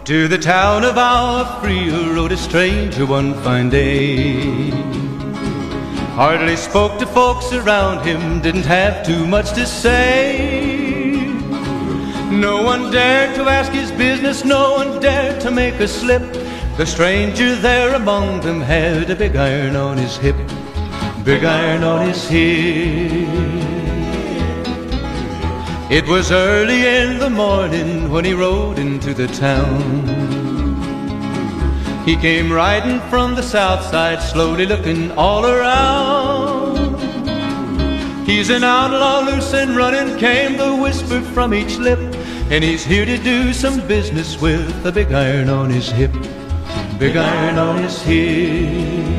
To the town of Al-Ahly rode a stranger one fine day. Hardly spoke to folks around him, didn't have too much to say. No one dared to ask his business, no one dared to make a slip. The stranger there among them had a big iron on his hip, big iron on his hip. It was early in the morning when he rode into the town. He came riding from the south side, slowly looking all around. He's an outlaw, loose and running, came the whisper from each lip, and he's here to do some business with a big iron on his hip, big iron on his hip.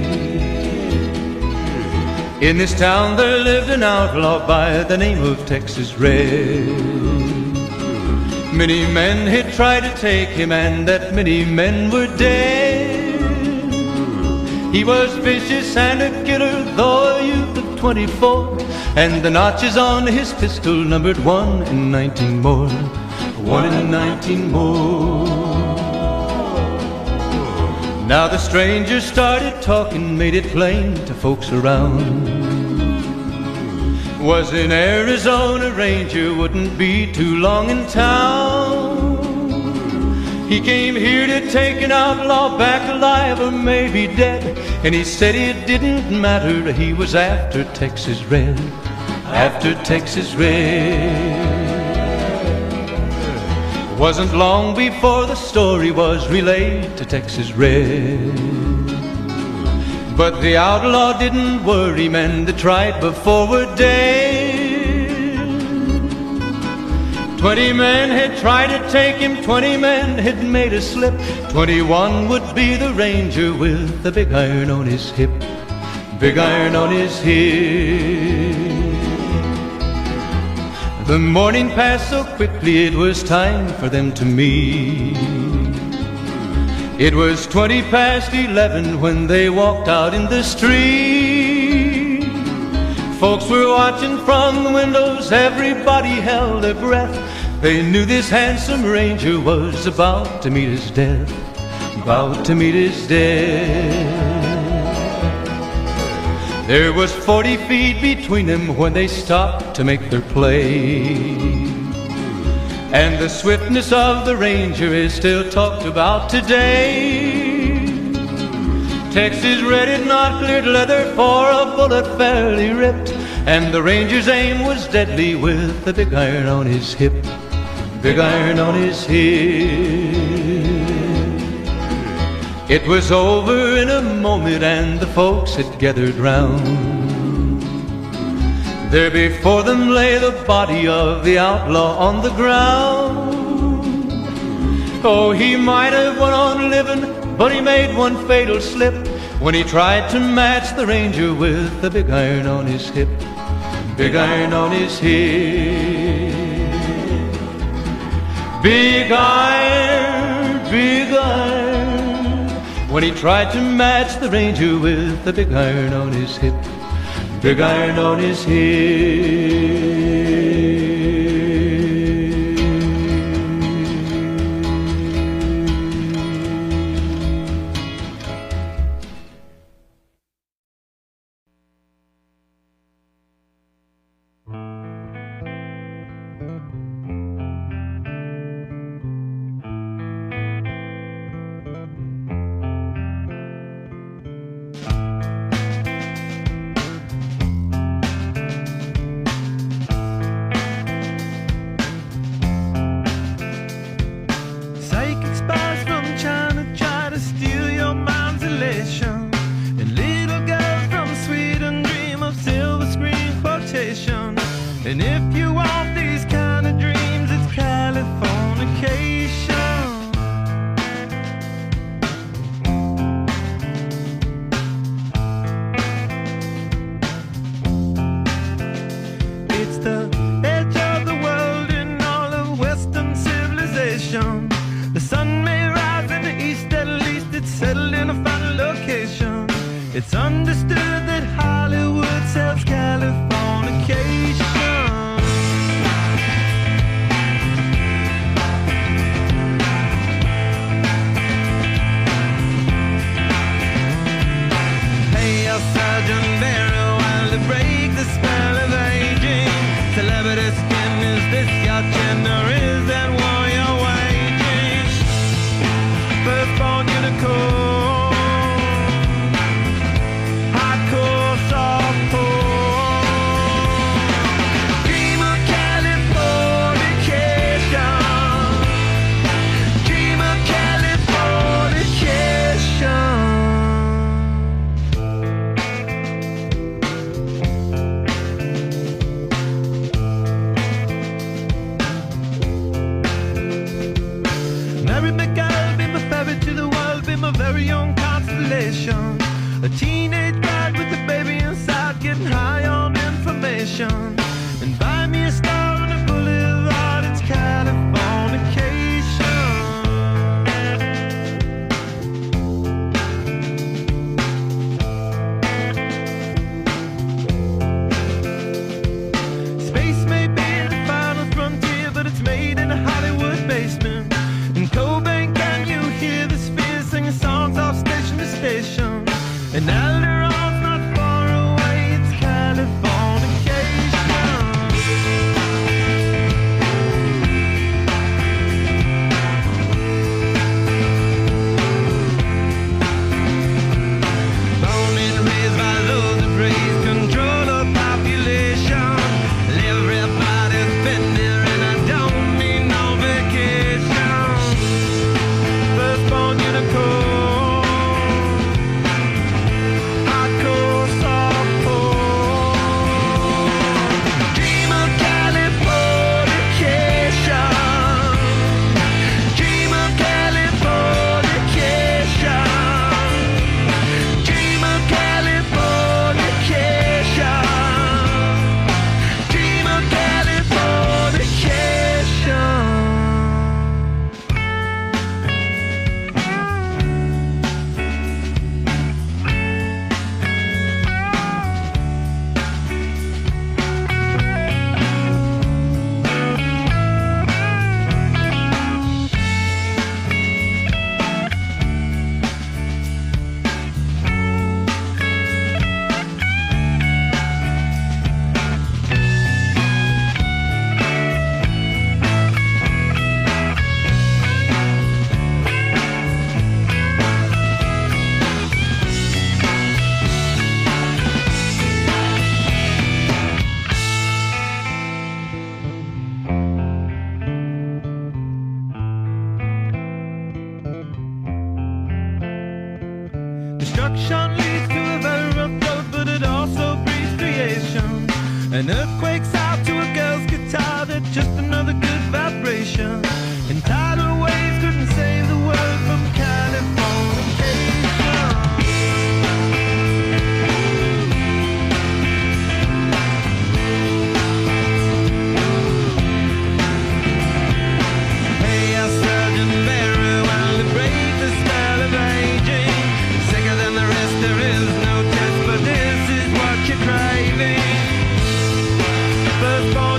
In this town there lived an outlaw by the name of Texas Red. Many men had tried to take him, and that many men were dead. He was vicious and a killer, though a youth of 24, and the notches on his pistol numbered 1 in 19 more, 1 in 19 more. Now the stranger started talking, made it plain to folks around. Was an Arizona ranger, wouldn't be too long in town. He came here to take an outlaw back alive or maybe dead, and he said it didn't matter, he was after Texas Red, after Texas Red. Wasn't long before the story was relayed to Texas Red. But the outlaw didn't worry, men that tried before were dead. 20 men had tried to take him, 20 men had made a slip. 21 would be the ranger with the big iron on his hip, big iron on his hip. The morning passed so quickly, it was time for them to meet. It was 20 past 11 when they walked out in the street. Folks were watching from the windows, everybody held their breath. They knew this handsome ranger was about to meet his death, about to meet his death. There was 40 feet between them when they stopped to make their play. And the swiftness of the ranger is still talked about today. Texas Red had not cleared leather for a bullet fairly ripped, and the ranger's aim was deadly with the big iron on his hip, big iron on his hip. It was over in a moment and the folks had gathered round. There before them lay the body of the outlaw on the ground. Oh, he might have went on living, but he made one fatal slip when he tried to match the ranger with the big iron on his hip, big iron on his hip. Big iron, when he tried to match the ranger with the big iron on his hip, big iron on his hip. And if you want these kind of dreams, it's Californication. It's the edge of the world in all of Western civilization. The sun may rise in the east, at least it's settled in a final location. It's understood that Hollywood sells Californication. celebrity skin? Is this your gender? Is that war you're waging? Firstborn unicorn, hardcore softcore. Dream of Californication, dream of Californication. Marry me, girl, be my ferry to the world, be my very own constellation. A teenage bride with a baby inside, getting high on information. And buy me a star on a boulevard, it's Californication. Space may be the final frontier, but it's made in a Hollywood basement. In Cobain, can you hear the spheres singing songs off station to station? And Alderon's not far away, it's Californication. Born and raised by those that raise control of population. Everybody's been there and I don't need no vacation. Firstborn unicorn, hardcore softcore. Dream of Californication, dream of Californication, dream of Californication, dream of Californication. Destruction leads to a very rough road, but it also breeds creation. An earthquake's out to a girl's guitar, that's just another good vibration. And tidal waves couldn't save the world from Californication. Hey, I surgeon very well to break the spell of aging. Sicker than the rest, there is no test, but this is what you're craving. Firstborn